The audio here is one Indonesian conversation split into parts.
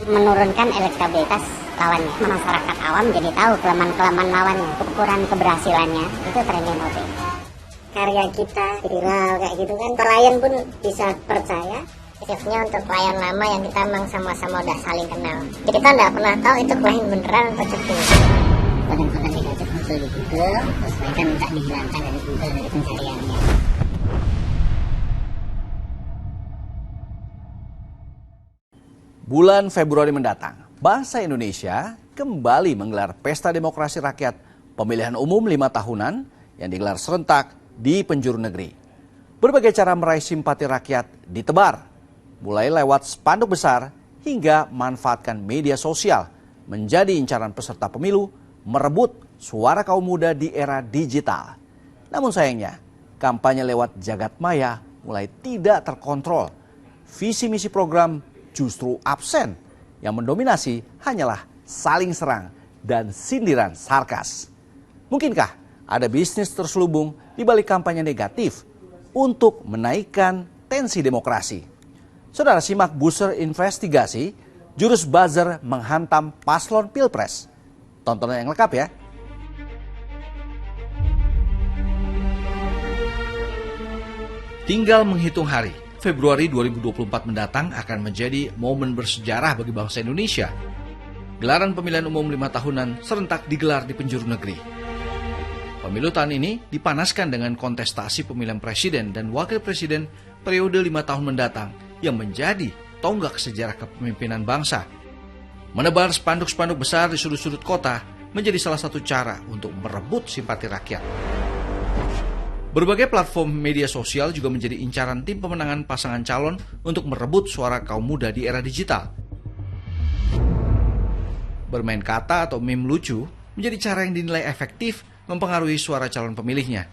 menurunkan elektabilitas lawannya. Masyarakat awam jadi tahu kelemahan-kelemahan lawannya, ukuran keberhasilannya, itu trending topic. Karya kita viral kayak gitu kan, klien pun bisa percaya. Shiftnya untuk klien lama yang kita memang sama-sama udah saling kenal. Jadi kita nggak pernah tahu itu klien beneran atau cepu. Konten-konten negatif muncul di Google, terus mereka minta dihilangkan dari Google dari pencariannya. Bulan Februari mendatang, bangsa Indonesia kembali menggelar Pesta Demokrasi Rakyat pemilihan umum 5 tahunan yang digelar serentak di penjuru negeri. Berbagai cara meraih simpati rakyat ditebar, mulai lewat spanduk besar hingga manfaatkan media sosial menjadi incaran peserta pemilu merebut suara kaum muda di era digital. Namun sayangnya, kampanye lewat jagat maya mulai tidak terkontrol. Visi misi program justru absen. Yang mendominasi hanyalah saling serang dan sindiran sarkas. Mungkinkah ada bisnis terselubung di balik kampanye negatif untuk menaikkan tensi demokrasi? Saudara simak buzzer investigasi, jurus buzzer menghantam paslon Pilpres. Tontonan yang lengkap ya. Tinggal menghitung hari, Februari 2024 mendatang akan menjadi momen bersejarah bagi bangsa Indonesia. Gelaran pemilihan umum 5 tahunan serentak digelar di penjuru negeri. Pemilu tahun ini dipanaskan dengan kontestasi pemilihan presiden dan wakil presiden periode 5 tahun mendatang yang menjadi tonggak sejarah kepemimpinan bangsa. Menebar spanduk-spanduk besar di sudut-sudut kota menjadi salah satu cara untuk merebut simpati rakyat. Berbagai platform media sosial juga menjadi incaran tim pemenangan pasangan calon untuk merebut suara kaum muda di era digital. Bermain kata atau meme lucu menjadi cara yang dinilai efektif mempengaruhi suara calon pemilihnya.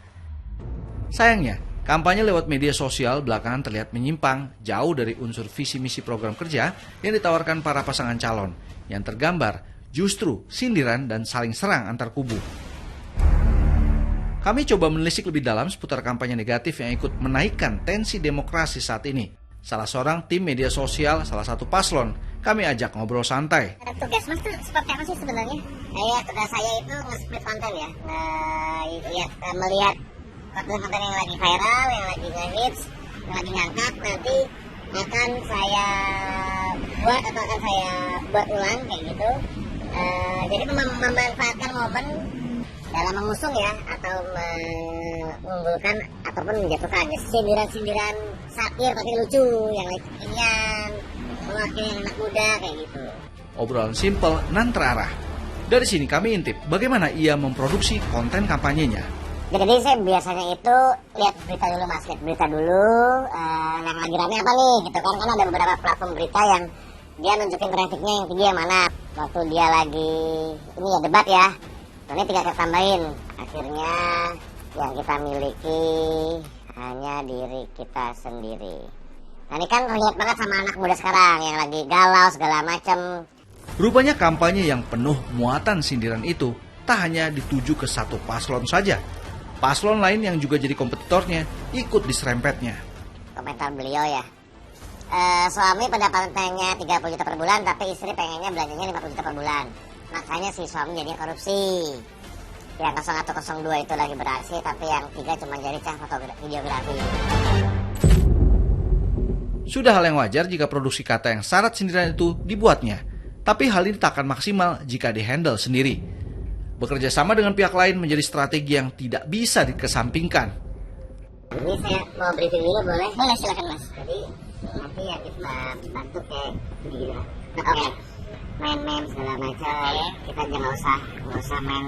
Sayangnya, kampanye lewat media sosial belakangan terlihat menyimpang jauh dari unsur visi misi program kerja yang ditawarkan para pasangan calon, yang tergambar justru sindiran dan saling serang antar kubu. Kami coba menelisik lebih dalam seputar kampanye negatif yang ikut menaikkan tensi demokrasi saat ini. Salah seorang tim media sosial, salah satu paslon, kami ajak ngobrol santai. Tugas Mas itu seperti apa sih sebenarnya? Tugas saya itu nge-split konten ya. Melihat konten-konten yang lagi viral, yang lagi nge-hits, yang lagi ngangkat, nanti akan saya buat atau akan saya buat ulang kayak gitu. Jadi memanfaatkan momen dalam mengusung ya, atau mengunggulkan ataupun menjatuhkan sindiran-sindiran satir tapi lucu yang kekinian, mewakili anak muda kayak gitu. Obrolan simpel nan terarah. Dari sini kami intip bagaimana ia memproduksi konten kampanyenya. Jadi saya biasanya itu lihat berita dulu Mas, lihat berita dulu yang lagi rame apa nih gitu kan ada beberapa platform berita yang dia nunjukin trafficnya yang tinggi yang mana. Waktu dia lagi ini ya debat ya, ini tinggal kita tambahin. Akhirnya yang kita miliki hanya diri kita sendiri. Nah ini kan relate banget sama anak muda sekarang yang lagi galau segala macam. Rupanya kampanye yang penuh muatan sindiran itu tak hanya dituju ke satu paslon saja. Paslon lain yang juga jadi kompetitornya ikut diserempetnya. Komentar beliau ya, suami pendapatannya 30 juta per bulan tapi istri pengennya belanjanya 50 juta per bulan. Makanya si suami jadinya korupsi. Yang 0102 itu lagi beraksi, tapi yang 3 cuma jadi cah videografi. Sudah hal yang wajar jika produksi kata yang syarat sindiran itu dibuatnya. Tapi hal ini tak akan maksimal jika dihandle sendiri. Bekerja sama dengan pihak lain menjadi strategi yang tidak bisa dikesampingkan. Ini saya mau briefing dulu boleh? Boleh, silakan Mas. Jadi nanti ya kita bantu kayak gini. Oke. Main-main segala macam, kita jangan usah main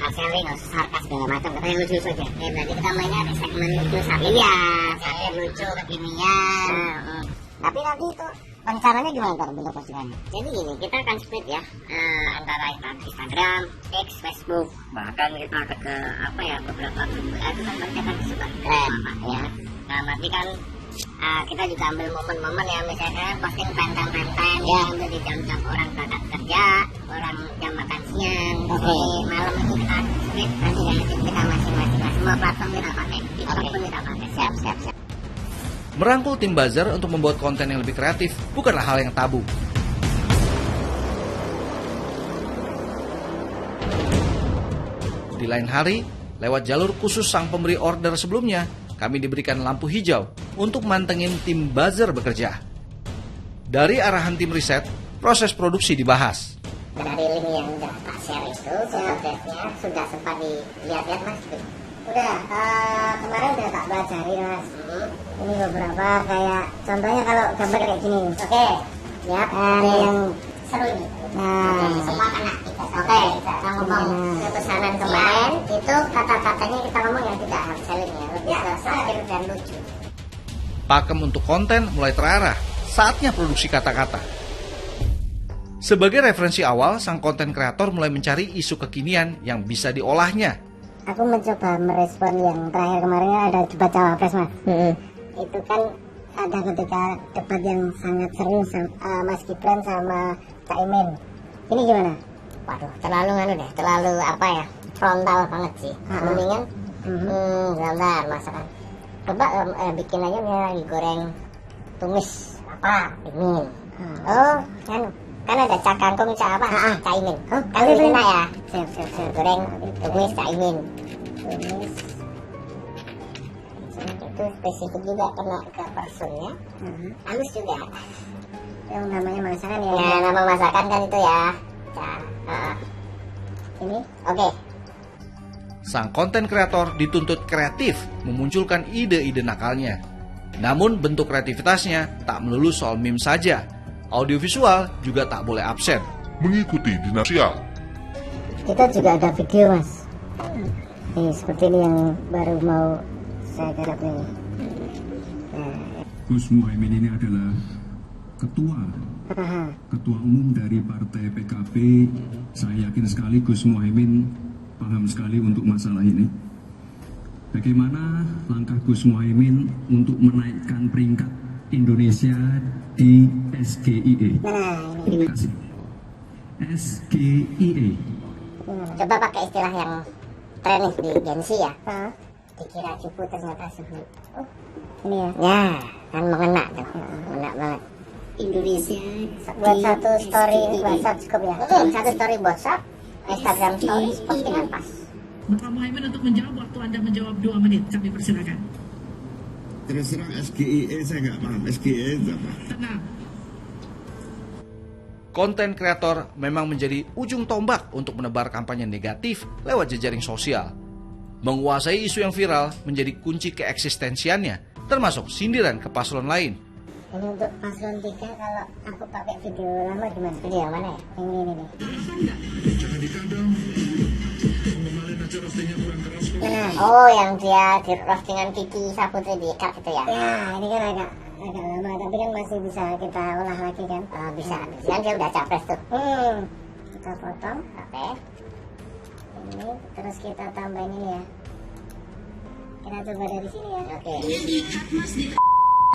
selling, nggak usah sarkas segala macam, kita yang lucu-lucu aja. Ya berarti kita mainnya di segmen lucu satir. Iya, satir lucu kekinian. Tapi nanti itu rencananya gimana ntar bentuk postingannya? Jadi gini, kita akan split ya antara Instagram, X, Facebook, bahkan kita ke apa ya beberapa itu kan kita suka keren ya. Nah nanti kan kita juga ambil momen-momen ya, misalnya posting pantang-pantang ya, ambil di jam-jam orang berangkat kerja, orang jam makan siang, malam itu kita split, nanti kita masing-masing semua platform kita pakai, apapun kita pakai, siap. Merangkul tim buzzer untuk membuat konten yang lebih kreatif bukanlah hal yang tabu. Di lain hari, lewat jalur khusus sang pemberi order sebelumnya, kami diberikan lampu hijau untuk mantengin tim buzzer bekerja. Dari arahan tim riset, proses produksi dibahas. Dari link yang udah tak share itu, update-nya sudah sempat dilihat-lihat mas. Udah, kemarin udah tak pelajari mas. Ini beberapa kayak, contohnya kalau gambar kayak gini. Oke, ya, yang seru ini. Nah, semua kena kita. Oke, kita ngomong kepesanan kemarin, itu kata-katanya kita ngomong yang tidak hard selling ya, lebih ke satir dan lucu. Pakem untuk konten mulai terarah, saatnya produksi kata-kata. Sebagai referensi awal, sang konten kreator mulai mencari isu kekinian yang bisa diolahnya. Aku mencoba merespon yang terakhir kemarin ada debat cawapres mas. Itu kan ada ketika debat yang sangat seru Mas Gibran sama Cak Imin. Ini gimana? Waduh, terlalu apa ya, frontal banget sih. Mendingan, bentar masakan. Coba bikin aja misalnya lagi goreng tumis apa, Imin. Oh, kan ada Cak Kangkung, Cak apa? Cak Imin. Kan lebih enak ya. Siap. Goreng tumis Cak Imin. Tumis. Itu spesifik juga kena ke personnya. Halus juga. Yang namanya masakan ya. Ya, nama masakan kan itu ya. Ini, oke. Sang konten kreator dituntut kreatif, memunculkan ide-ide nakalnya. Namun bentuk kreativitasnya tak melulu soal meme saja. Audiovisual juga tak boleh absen. Mengikuti dinasial. Kita juga ada video mas. Nih seperti ini yang baru mau saya garap ini. Gus Muhaimin ini adalah ketua umum dari partai PKB. Saya yakin sekali Gus Muhaimin paham sekali untuk masalah ini. Bagaimana langkah Gus Muhaimin untuk menaikkan peringkat Indonesia di SGIE. Terima kasih. SGIE. Coba pakai istilah yang tren nih di Gen Z ya. Dikira cupu ternyata sebut. Ini ya. Ya, kan mengena tuh. Mengena banget. Indonesia buat satu story WhatsApp cukup ya. Satu story WhatsApp, Instagram stories, postingan pas. Bapak Muhaimin untuk menjawab, waktu Anda menjawab 2 menit, kami persilakan. Terus terang SGIE saya nggak paham. SGIE itu apa? Tenang. Konten kreator memang menjadi ujung tombak untuk menebar kampanye negatif lewat jejaring sosial. Menguasai isu yang viral menjadi kunci keeksistensiannya, termasuk sindiran ke paslon lain. Ini untuk paslon 3 kalau aku pakai video lama gimana? Video yang mana ya? Yang ini nih. Jangan dikandang. Pengemalan aja roastingnya kurang keras. Oh, yang dia di roastingan Kiki Saputri di cut itu ya? Ya, ini kan agak lama, tapi kan masih bisa kita olah lagi kan? Bisa, kan dia udah capres tuh. Kita potong, oke. Ini, terus kita tambahin ini ya. Kita coba dari sini ya. Oke.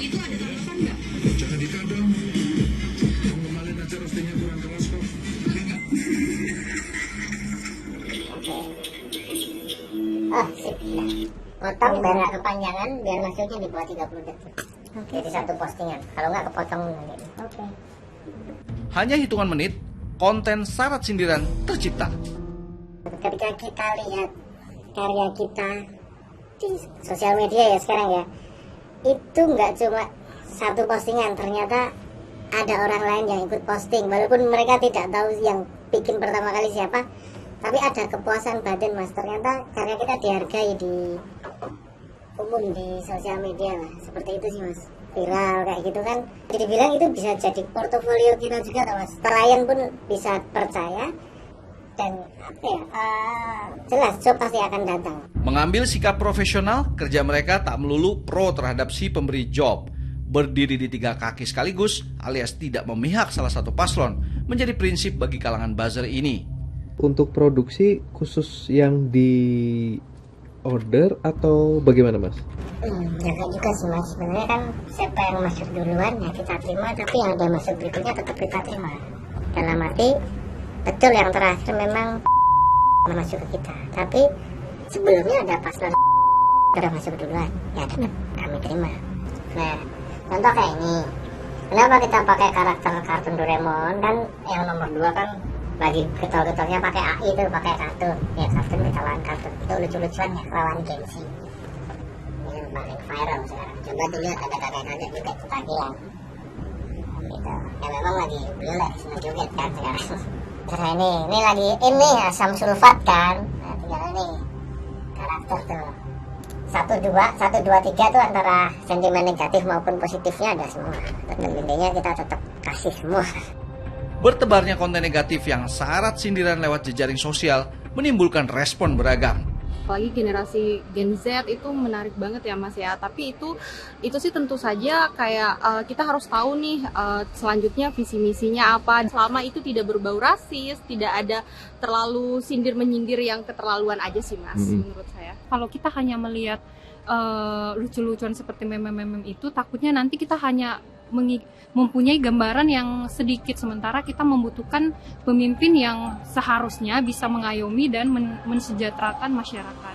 Itu ada relevan nggak? Jangan dikandang. Pengemalan aja roastingnya kurang keras kok. Oh, sip. Potong biar nggak kepanjangan, biar masuknya di bawah 30 detik. Jadi satu postingan. Kalau nggak kepotong nanti. Oke. Hanya hitungan menit, konten syarat sindiran tercipta. Ketika kita lihat karya kita di sosial media ya sekarang ya, itu nggak cuma satu postingan, ternyata ada orang lain yang ikut posting, walaupun mereka tidak tahu yang bikin pertama kali siapa, tapi ada kepuasan batin mas, ternyata karya kita dihargai di umum di sosial media lah, seperti itu sih mas, viral kayak gitu kan, jadi bilang itu bisa jadi portofolio kita juga tuh mas, klien pun bisa percaya. Dan apa ya, jelas job pasti akan datang. Mengambil sikap profesional, kerja mereka tak melulu pro terhadap si pemberi job. Berdiri di 3 kaki sekaligus alias tidak memihak salah satu paslon menjadi prinsip bagi kalangan buzzer ini. Untuk produksi khusus yang di order atau bagaimana mas? Jaga juga sih mas, sebenarnya kan siapa yang masuk duluan ya kita terima, tapi yang ada masuk berikutnya tetap kita terima. Dalam arti betul yang terakhir memang masuk ke kita, tapi sebelumnya ada paslon sudah masuk duluan, ya tetap kami terima. Nah, contoh kayak ini, kenapa kita pakai karakter kartun Doraemon kan, yang nomor 2 kan lagi getol-getolnya pakai AI tuh, pakai kartun. Ya kartun kita lawan kartun. Itu lucu-lucuan ya, lawan gengsi. Ini yang paling viral sekarang. Coba dilihat ada kakek-kakek juga ketagihan. Gitu. Ya memang lagi boleh seneng joget kan sekarang. Nah ini lagi ini asam sulfat kan. Nah tinggal ini karakter tuh. 1, 2, 3 tuh antara sentimen negatif maupun positifnya ada semua. Dan intinya kita tetap kasih semua. Bertebarnya konten negatif yang syarat sindiran lewat jejaring sosial menimbulkan respon beragam. Apalagi generasi Gen Z itu menarik banget ya Mas ya. Tapi itu sih tentu saja kayak kita harus tahu nih selanjutnya visi misinya apa. Selama itu tidak berbau rasis, tidak ada terlalu sindir menyindir yang keterlaluan aja sih Mas menurut saya. Kalau kita hanya melihat lucu-lucuan seperti meme-meme itu, takutnya nanti kita hanya mempunyai gambaran yang sedikit, sementara kita membutuhkan pemimpin yang seharusnya bisa mengayomi dan mensejahterakan masyarakat.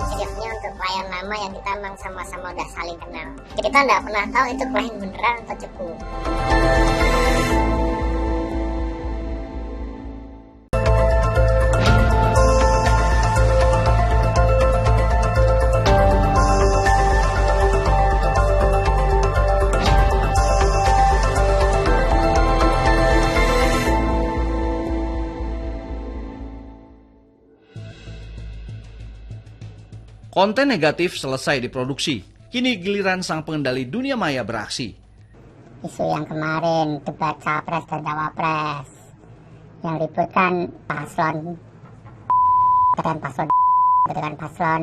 Siapnya untuk klien lama yang kita memang sama-sama udah saling kenal. Kita nggak pernah tahu itu klien beneran atau cepu. Konten negatif selesai diproduksi. Kini giliran sang pengendali dunia maya beraksi. Isu yang kemarin debat capres dan cawapres yang ributkan paslon dan paslon dengan paslon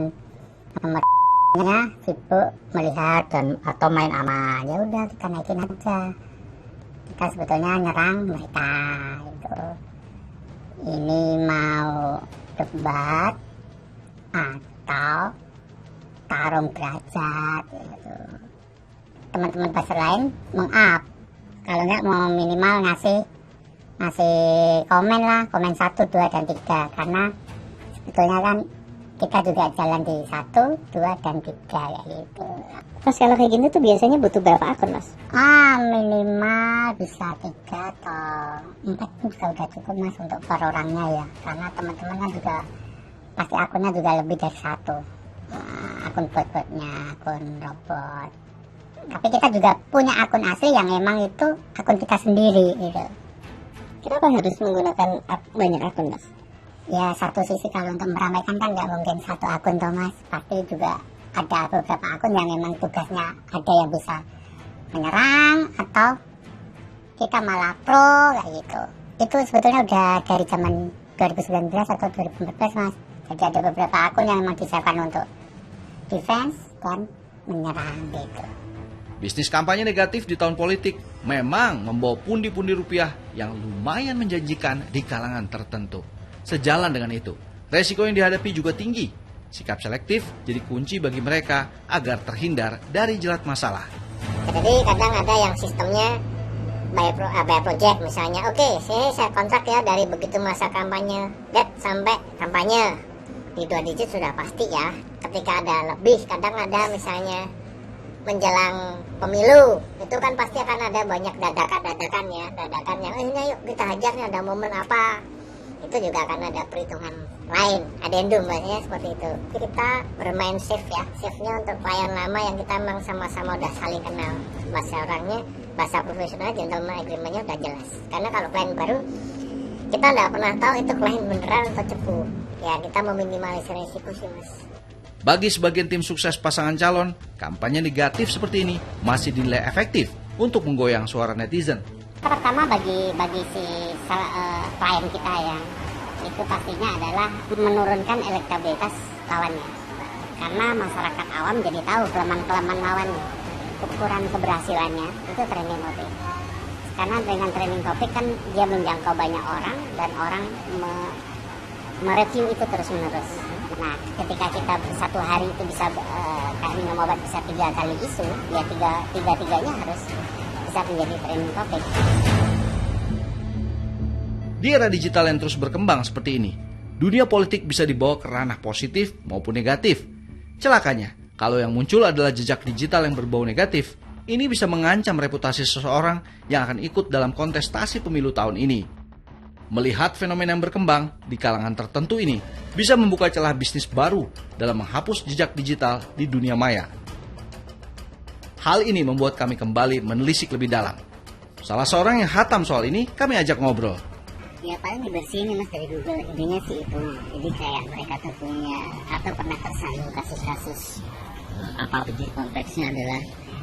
nomornya sibuk melihat dan atau main aman. Ya udah kita naikin aja. Kita sebetulnya nyerang mereka itu. Ini mau debat atau tarung derajat gitu. Teman-teman pasar lain meng-up, kalau nggak mau minimal ngasih komen lah, komen 1, 2, dan 3, karena sebetulnya kan kita juga jalan di 1, 2, dan 3 kayak gitu. Mas kalau kayak gini tuh biasanya butuh berapa akun Mas? Minimal bisa 3 atau 4 pun juga udah cukup Mas untuk per orangnya ya, karena teman-teman kan juga pasti akunnya juga lebih dari 1. Akun bot-botnya, akun robot. Tapi kita juga punya akun asli yang emang itu akun kita sendiri gitu. Kenapa harus menggunakan banyak akun Mas? Ya satu sisi kalau untuk meramaikan kan nggak mungkin 1 akun toh Mas. Pasti juga ada beberapa akun yang memang tugasnya ada yang bisa menyerang atau kita malah pro kayak gitu. Itu sebetulnya udah dari zaman 2019 atau 2014 Mas. Jadi ada beberapa akun yang memang disiapkan untuk defense dan menyerang gitu. Bisnis kampanye negatif di tahun politik memang membawa pundi-pundi rupiah yang lumayan menjanjikan di kalangan tertentu. Sejalan dengan itu, resiko yang dihadapi juga tinggi. Sikap selektif jadi kunci bagi mereka agar terhindar dari jerat masalah. Jadi kadang ada yang sistemnya by project misalnya. Oke, saya kontrak ya dari begitu masa kampanye sampai kampanye. Di 2 digit sudah pasti ya. Ketika ada lebih, kadang ada misalnya menjelang pemilu, itu kan pasti akan ada banyak dadakan yang ini yuk kita hajar nih, ada momen apa. Itu juga akan ada perhitungan lain, adendum banyak seperti itu. Kita bermain safe ya, safe-nya untuk klien lama yang kita memang sama-sama udah saling kenal. Bahasa orangnya, bahasa profesional, gentleman agreement-nya udah jelas. Karena kalau klien baru, kita nggak pernah tahu itu klien beneran atau cepu. Ya kita meminimalisir risiko sih Mas. Bagi sebagian tim sukses pasangan calon, kampanye negatif seperti ini masih dinilai efektif untuk menggoyang suara netizen. Pertama bagi si klien kita ya, itu pastinya adalah menurunkan elektabilitas lawannya. Karena masyarakat awam jadi tahu kelemahan-kelemahan lawannya, ukuran keberhasilannya itu trending topic. Karena dengan trending topic kan dia menjangkau banyak orang dan orang mereview itu terus-menerus. Nah, ketika kita 1 hari itu bisa minum obat bisa 3 kali isu, ya tiga-tiganya harus bisa menjadi trending topic. Di era digital yang terus berkembang seperti ini, dunia politik bisa dibawa ke ranah positif maupun negatif. Celakanya, kalau yang muncul adalah jejak digital yang berbau negatif, Ini bisa mengancam reputasi seseorang yang akan ikut dalam kontestasi pemilu tahun ini. Melihat fenomena yang berkembang di kalangan tertentu ini bisa membuka celah bisnis baru dalam menghapus jejak digital di dunia maya. Hal ini membuat kami kembali menelisik lebih dalam. Salah seorang yang hatam soal ini kami ajak ngobrol. Ya paling dibersihin mas dari Google, intinya sih itu. Jadi kayak mereka tuh punya atau pernah tersandung kasus-kasus apa lebih konteksnya adalah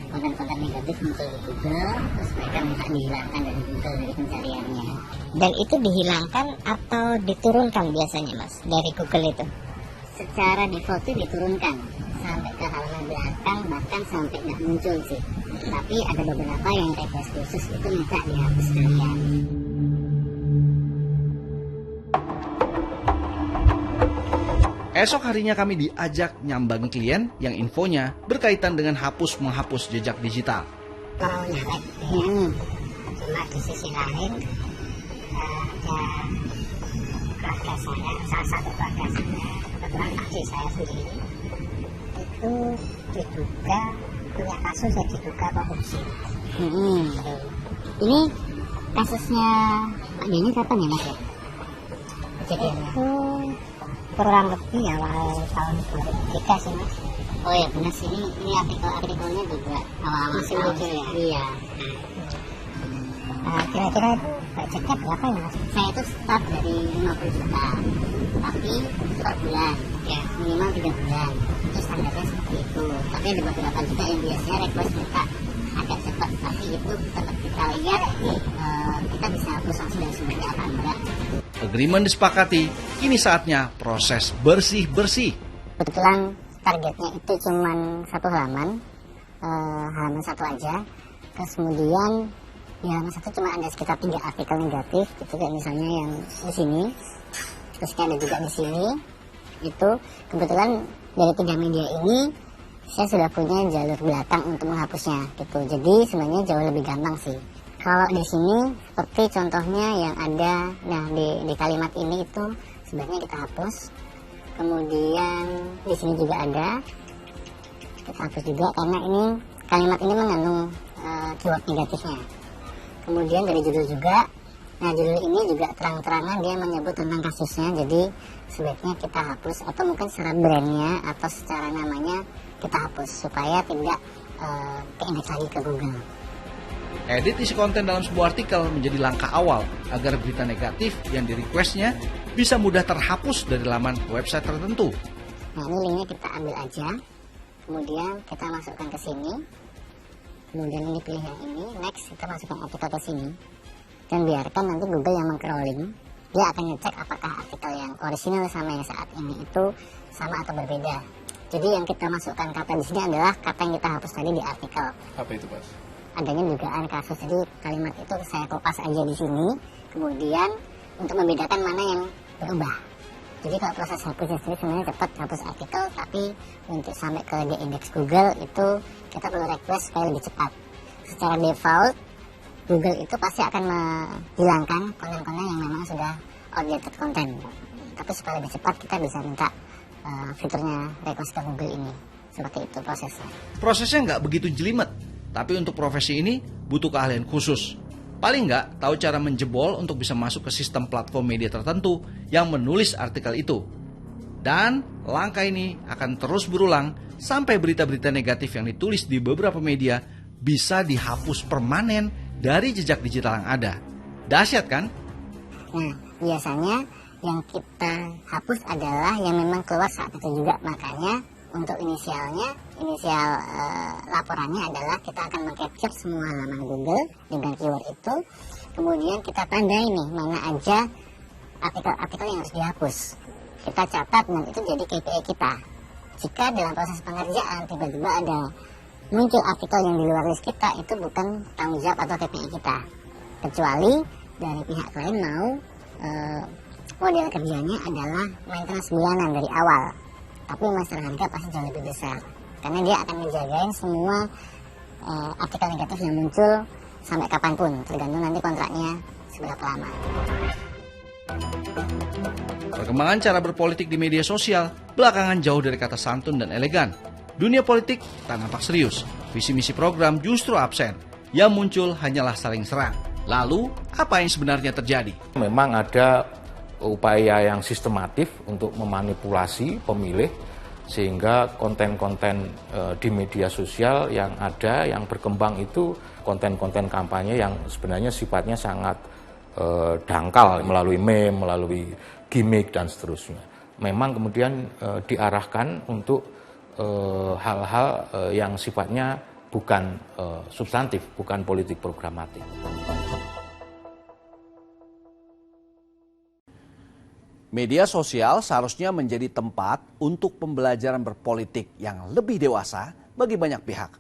konten-konten negatif muncul di Google, terus mereka minta dihilangkan dari Google dari pencariannya. Dan itu dihilangkan atau diturunkan biasanya mas dari Google itu? Secara default itu diturunkan sampai ke halaman belakang, bahkan sampai nggak muncul sih. Tapi ada beberapa yang request khusus itu minta dihapus sekalian. Esok harinya kami diajak nyambangi klien yang infonya berkaitan dengan hapus-menghapus jejak digital. Mau nyalek ini, cuma di sisi lain ada keluarga saya, salah satu keluarga saya, kebetulan pakcik saya sendiri, itu diduga punya kasus yang diduga korupsi. Ini kasusnya Pak Denny kapan ya mas ya? Kejadiannya? Kurang lebih awal tahun 2003 sih mas. Oh ya benar sih, ini artikelnya juga awal-awal masih muncul ya. Iya. Kira-kira itu budgetnya berapa ya mas? Saya itu start dari 50 juta, tapi per bulan, ya minimal 3 bulan. Itu standarnya seperti itu. Tapi ada beberapa juga yang biasanya request minta agak cepat, tapi itu tetap kita lihat kita bisa hapus langsung dari sumbernya apa enggak. Agreement disepakati, kini saatnya proses bersih-bersih. Kebetulan targetnya itu cuma satu halaman satu aja. Terus kemudian di halaman satu cuma ada sekitar 3 artikel negatif, gitu kayak misalnya yang di sini. Terus ada juga di sini. Itu kebetulan dari 3 media ini saya sudah punya jalur belakang untuk menghapusnya, gitu. Jadi sebenarnya jauh lebih gampang sih. Kalau di sini seperti contohnya yang ada, nah di kalimat ini itu sebenarnya kita hapus. Kemudian di sini juga ada, kita hapus juga karena ini kalimat ini mengandung keyword negatifnya. Kemudian dari judul juga, nah judul ini juga terang-terangan dia menyebut tentang kasusnya, jadi sebaiknya kita hapus atau mungkin secara brandnya atau secara namanya kita hapus supaya tidak keindeks lagi ke Google. Edit isi konten dalam sebuah artikel menjadi langkah awal agar berita negatif yang di-requestnya bisa mudah terhapus dari laman website tertentu. Nah ini linknya kita ambil aja, kemudian kita masukkan ke sini, kemudian ini pilih yang ini, next kita masukkan artikel ke sini, dan biarkan nanti Google yang meng-crawling, dia akan ngecek apakah artikel yang orisinal sama yang saat ini itu sama atau berbeda. Jadi yang kita masukkan kata di sini adalah kata yang kita hapus tadi di artikel. Apa itu Mas? Adanya dugaan kasus, jadi kalimat itu saya kopas aja di sini, kemudian untuk membedakan mana yang berubah. Jadi kalau proses hapusnya sendiri sebenarnya cepat hapus artikel, tapi untuk sampai ke di indeks Google itu kita perlu request supaya lebih cepat. Secara default Google itu pasti akan menghilangkan konten-konten yang memang sudah outdated content. Tapi supaya lebih cepat kita bisa minta fiturnya request ke Google ini. Seperti itu prosesnya. Prosesnya nggak begitu jelimet, tapi untuk profesi ini butuh keahlian khusus. Paling nggak tahu cara menjebol untuk bisa masuk ke sistem platform media tertentu yang menulis artikel itu. Dan langkah ini akan terus berulang sampai berita-berita negatif yang ditulis di beberapa media bisa dihapus permanen dari jejak digital yang ada. Dahsyat kan? Nah, biasanya yang kita hapus adalah yang memang keluar saat itu juga. Makanya untuk inisial laporannya adalah kita akan meng-capture semua halaman Google dengan keyword itu. Kemudian kita tandai nih mana aja artikel-artikel yang harus dihapus. Kita catat dan itu jadi KPI kita. Jika dalam proses pengerjaan tiba-tiba ada muncul artikel yang di luar list kita, itu bukan tanggung jawab atau KPI kita. Kecuali dari pihak klien mau model kerjanya adalah maintenance bulanan dari awal. Tapi masalah harga pasti jauh lebih besar. Karena dia akan menjagain semua artikel negatif yang muncul sampai kapanpun. Tergantung nanti kontraknya seberapa lama. Perkembangan cara berpolitik di media sosial belakangan jauh dari kata santun dan elegan. Dunia politik tak nampak serius. Visi misi program justru absen. Yang muncul hanyalah saling serang. Lalu, apa yang sebenarnya terjadi? Memang ada upaya yang sistematif untuk memanipulasi pemilih sehingga konten-konten di media sosial yang ada, yang berkembang itu konten-konten kampanye yang sebenarnya sifatnya sangat dangkal melalui meme, melalui gimmick dan seterusnya. Memang kemudian diarahkan untuk hal-hal yang sifatnya bukan substantif, bukan politik programatik. Media sosial seharusnya menjadi tempat untuk pembelajaran berpolitik yang lebih dewasa bagi banyak pihak.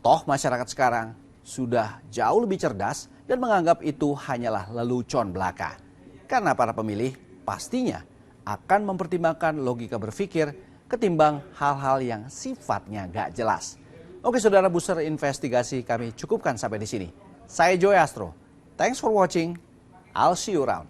Toh masyarakat sekarang sudah jauh lebih cerdas dan menganggap itu hanyalah lelucon belaka. Karena para pemilih pastinya akan mempertimbangkan logika berpikir ketimbang hal-hal yang sifatnya gak jelas. Oke saudara, booster investigasi kami cukupkan sampai di sini. Saya Joy Astro. Thanks for watching. I'll see you around.